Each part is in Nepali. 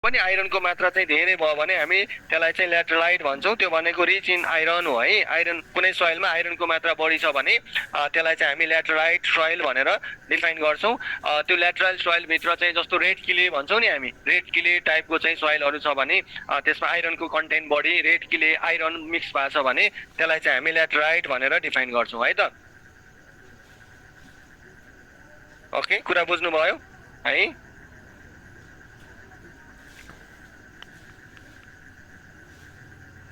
पनि आइरनको मात्रा चाहिँ धेरै भयो भने हामी त्यसलाई चाहिँ ल्याटराइट भन्छौँ। त्यो भनेको रिच इन आइरन हो है। आइरन कुनै सोइलमा आइरनको मात्रा बढी छ भने त्यसलाई चाहिँ हामी ल्याटराइट सोइल भनेर डिफाइन गर्छौँ। त्यो ल्याटराइट सोइलभित्र चाहिँ जस्तो रेड क्ले भन्छौँ नि हामी, रेड क्ले टाइपको चाहिँ सोइलहरू छ भने त्यसमा आइरनको कन्टेन्ट बढी, रेड क्ले आइरन मिक्स भएको छ भने त्यसलाई चाहिँ हामी ल्याटराइट भनेर डिफाइन गर्छौँ है त। ओके, कुरा बुझ्नुभयो है।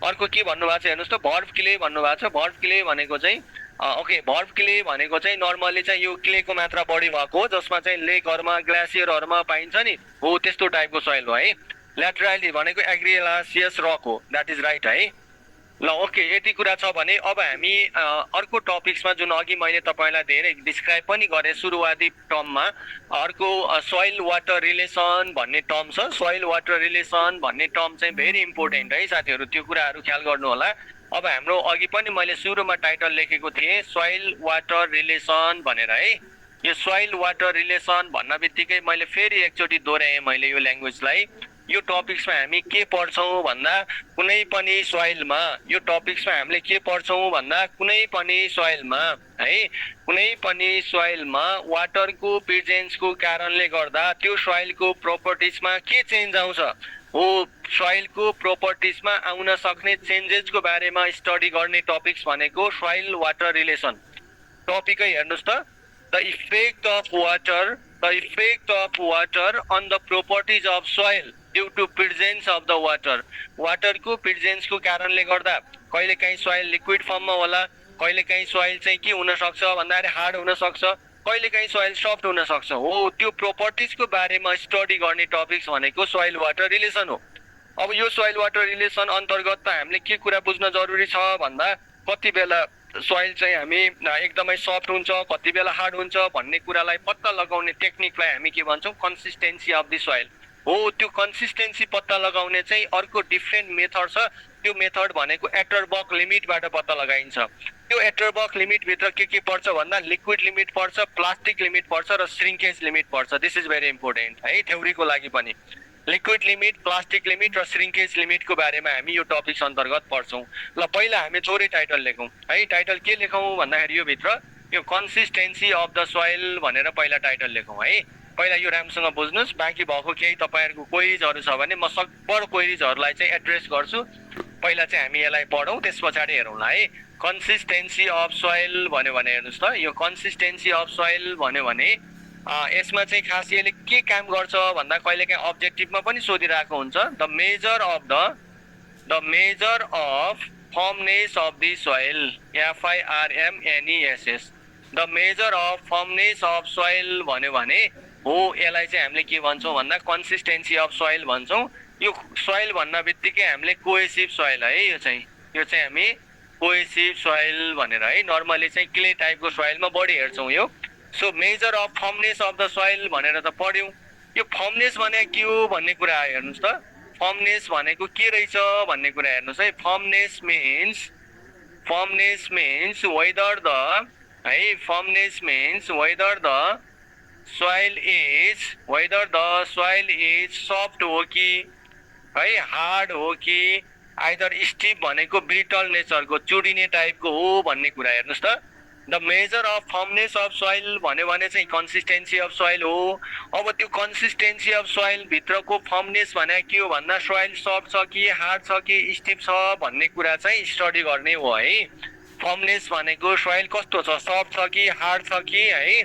अर्को के भन्नुभएको छ हेर्नुहोस् त, भर्ब क्ले भन्नुभएको छ। भर्ब क्ले भनेको चाहिँ ओके, भर्ब क्ले भनेको चाहिँ नर्मली चाहिँ यो क्लेको मात्रा बढी भएको हो, जसमा चाहिँ लेकहरूमा ग्लासियरहरूमा पाइन्छ नि, हो त्यस्तो टाइपको सोइल हो है। ल्याटराइट भनेको एग्रिएलासियस रक हो, द्याट इज राइट है। ल ओके, यति कुरा छ भने अब हामी अर्को टपिक्समा जुन अघि मैले तपाईँलाई धेरै डिस्क्राइब पनि गरेँ सुरुवाती टर्ममा, अर्को सोइल वाटर रिलेसन भन्ने टर्म छ। सोइल वाटर रिलेसन भन्ने टर्म चाहिँ भेरी इम्पोर्टेन्ट है साथीहरू, त्यो कुराहरू ख्याल गर्नु होला। अब हाम्रो अघि पनि मैले सुरुमा टाइटल लेखेको थिएँ सोइल वाटर रिलेसन भनेर है। यो सोइल वाटर रिलेसन भन्न बित्तिकै मैले फेरि एकचोटि दोहोऱ्याएँ मैले यो ल्याङ्ग्वेजलाई। यो टपिक्समा हामी के पढ्छौँ भन्दा कुनै पनि सोइलमा, यो टपिक्समा हामीले के पढ्छौँ भन्दा कुनै पनि सोइलमा है, कुनै पनि सोइलमा वाटरको प्रेजेन्सको कारणले गर्दा त्यो सोइलको प्रोपर्टिजमा के चेन्ज आउँछ हो, सोइलको प्रोपर्टिजमा आउन सक्ने चेन्जेसको बारेमा स्टडी गर्ने टपिक्स भनेको सोइल वाटर रिलेसन। टपिकै हेर्नुहोस् त, the effect of water on the properties of soil due to presence of the water. वाटरको प्रेजेन्सको कारणले गर्दा कहिलेकाहीँ सोइल लिक्विड फर्ममा होला, कहिलेकाहीँ सोइल चाहिँ के हुन सक्छ भन्दाखेरि हार्ड हुन सक्छ, कहिलेकाहीँ सोइल सफ्ट हुन सक्छ हो। त्यो प्रोपर्टिजको बारेमा स्टडी गर्ने टपिक्स भनेको सोइल वाटर रिलेसन हो। अब यो सोइल वाटर रिलेसन अन्तर्गत त हामीले के कुरा बुझ्न जरुरी छ भन्दा कति बेला सोइल चाहिँ हामी एकदमै सफ्ट हुन्छ, कति बेला हार्ड हुन्छ भन्ने कुरालाई पत्ता लगाउने टेक्निकलाई हामी के भन्छौँ, कन्सिस्टेन्सी अफ द सोइल हो। त्यो कन्सिस्टेन्सी पत्ता लगाउने चाहिँ अर्को डिफ्रेन्ट मेथड छ। त्यो मेथड भनेको एटरबर्ग लिमिटबाट पत्ता लगाइन्छ। त्यो एटरबर्ग लिमिटभित्र के पर्छ भन्दा लिक्विड लिमिट पर्छ, प्लास्टिक लिमिट पर्छ र श्रिङ्केज लिमिट पर्छ। दिस इज भेरी इम्पोर्टेन्ट है थ्योरीको लागि पनि। लिक्विड लिमिट, प्लास्टिक लिमिट र श्रिङ्केज लिमिटको बारेमा हामी यो टपिक्स अन्तर्गत पढ्छौँ। ल पहिला हामी थोरै टाइटल लेखौँ है। टाइटल के लेखौँ भन्दाखेरि यो भित्र यो कन्सिस्टेन्सी अफ द सोइल भनेर पहिला टाइटल लेखौँ है। पहिला यो राम्रोसँग बुझ्नुहोस्, बाँकी भएको केही तपाईँहरूको क्वेरिजहरू छ भने म सकभर क्वेरिजहरूलाई चाहिँ एड्रेस गर्छु। पहिला चाहिँ हामी यसलाई पढौँ, त्यस पछाडि हेरौँला है। कन्सिस्टेन्सी अफ सोइल भन्यो भने हेर्नुहोस् त, यो कन्सिस्टेन्सी अफ सोइल भन्यो भने यसमा चाहिँ खास यसले के काम गर्छ भन्दा कहिलेकाहीँ अब्जेक्टिभमा पनि सोधिरहेको हुन्छ। The measure of firmness of the soil, FIRMNESS। The measure of firmness of soil भन्यो भने हो, यसलाई चाहिँ हामीले के भन्छौँ भन्दा कन्सिस्टेन्सी अफ सोइल भन्छौँ। यो सोइल भन्न बित्तिकै हामीले कोहेसिभ सोइल है, यो चाहिँ हामी कोहेसिभ सोइल भनेर है, नर्मली चाहिँ क्ले टाइपको सोइलमा बढी हेर्छौँ यो। So measure of firmness of the soil भनेर त पढ्यौँ। यो फर्मनेस भने के हो भन्ने कुरा हेर्नुहोस् त, फर्मनेस भनेको के रहेछ भन्ने कुरा हेर्नुहोस् है। Firmness means whether the soil is soft हो कि है, हार्ड हो कि आइदर स्टिफ भनेको ब्रिटल नेचरको चुडिने टाइपको हो भन्ने कुरा हेर्नुहोस् त। The measure of firmness of soil भन्यो भने चाहिँ कन्सिस्टेन्सी अफ सोइल हो। अब त्यो कन्सिस्टेन्सी अफ सोइल भित्रको फर्मनेस भने के हो भन्दा सोइल सफ्ट छ कि हार्ड छ कि स्टिफ छ भन्ने कुरा चाहिँ स्टडी गर्ने हो है। फर्मनेस भनेको सोइल कस्तो छ, सफ्ट छ कि हार्ड छ कि है,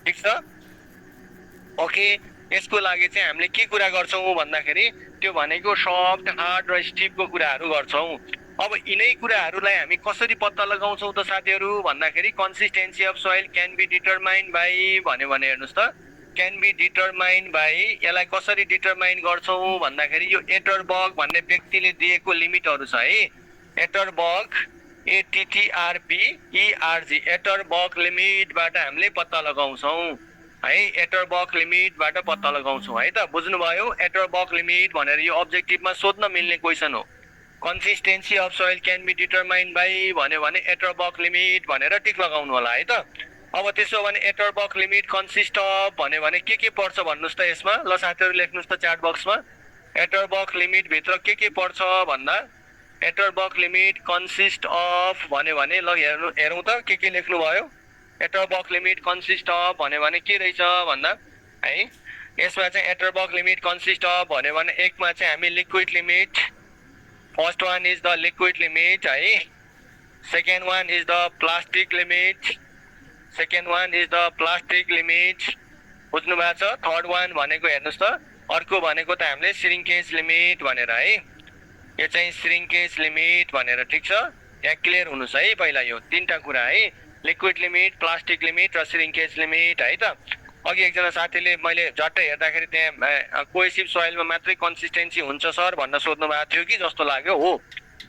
ठिक छ। ओके, यसको लागि चाहिँ हामीले के कुरा गर्छौँ भन्दाखेरि त्यो भनेको सफ्ट, हार्ड र स्टिफको कुराहरू गर्छौँ। अब यिनै कुराहरूलाई हामी कसरी पत्ता लगाउँछौँ त साथीहरू भन्दाखेरि consistency of soil can be determined by भन्यो भने हेर्नुहोस् त, क्यान बी डिटरमाइन्ड बाई। यसलाई कसरी डिटरमाइन गर्छौँ भन्दाखेरि यो एटरबर्ग भन्ने व्यक्तिले दिएको लिमिटहरू छ है। एटरबर्ग ATTRBERG एटरबर्ग लिमिटबाट हामीले पत्ता लगाउँछौँ है। एटरबर्ग लिमिटबाट पत्ता लगाउँछौँ है त, बुझ्नुभयो। एटरबर्ग लिमिट भनेर यो अब्जेक्टिभमा सोध्न मिल्ने क्वेसन हो। Consistency of soil can be determined by भन्यो भने एटरबर्ग लिमिट भनेर टिक लगाउनु होला है त। अब त्यसो भने एटरबर्ग लिमिट कन्सिस्ट अफ भन्यो भने के पर्छ भन्नुहोस् त यसमा। ल साथीहरू लेख्नुहोस् त च्याट बक्समा, एटरबर्ग लिमिट भित्र के पर्छ भन्दा एटरबर्ग लिमिट कन्सिस्ट अफ भन्यो भने ल हेरौँ त के लेख्नु भयो। एटरबर्ग लिमिट कन्सिस्ट अफ भन्यो भने के रहेछ भन्दा है यसमा चाहिँ एटरबर्ग लिमिट कन्सिस्ट अफ भन्यो भने एकमा चाहिँ हामी liquid limit, first one is the liquid limit है, second one is the plastic limit, second one is the plastic limit बुझ्नु भएको छ। थर्ड वान भनेको हेर्नुहोस् त अर्को भनेको त हामीले श्रिङ्केज लिमिट भनेर है, यो चाहिँ श्रिङ्केज लिमिट भनेर, ठिक छ। यहाँ क्लियर हुनुहोस् है पहिला यो तीनटा कुरा है, लिक्विड लिमिट, प्लास्टिक लिमिट र श्रिङ्केज लिमिट है त। अघि एकजना साथीले मैले झट्ट हेर्दाखेरि त्यहाँ कोहेसिभ सोइलमा मात्रै कन्सिस्टेन्सी हुन्छ सर भन्न सोध्नु भएको थियो कि जस्तो लाग्यो। हो,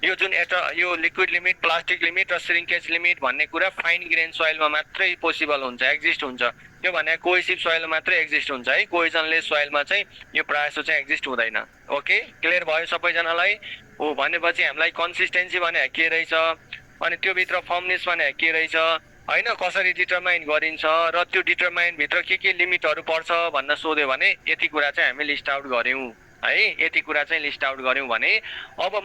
यो जुन यो लिक्विड लिमिट, प्लास्टिक लिमिट र श्रिङ्केज लिमिट भन्ने कुरा फाइन ग्रेन सोइलमा मात्रै पोसिबल हुन्छ, एक्जिस्ट हुन्छ। त्यो भने कोहेसिभ सोइलमा मात्रै एक्जिस्ट हुन्छ है, कोहेजनलेस सोइलमा चाहिँ यो प्रायः जस्तो चाहिँ एक्जिस्ट हुँदैन। ओके, क्लियर भयो सबैजनालाई? हो, भनेपछि हामीलाई कन्सिस्टेन्सी भने के रहेछ अनि त्यो भित्र फर्मनेस भने के रहेछ होइन, कसरी डिटरमाइन गरिन्छ र त्यो डिटरमाइन भित्र के लिमिटहरू पर्छ भन्न सोध्यो भने यति कुरा चाहिँ हामी लिस्ट आउट गऱ्यौँ है, यति कुरा चाहिँ लिस्ट आउट गऱ्यौँ भने अब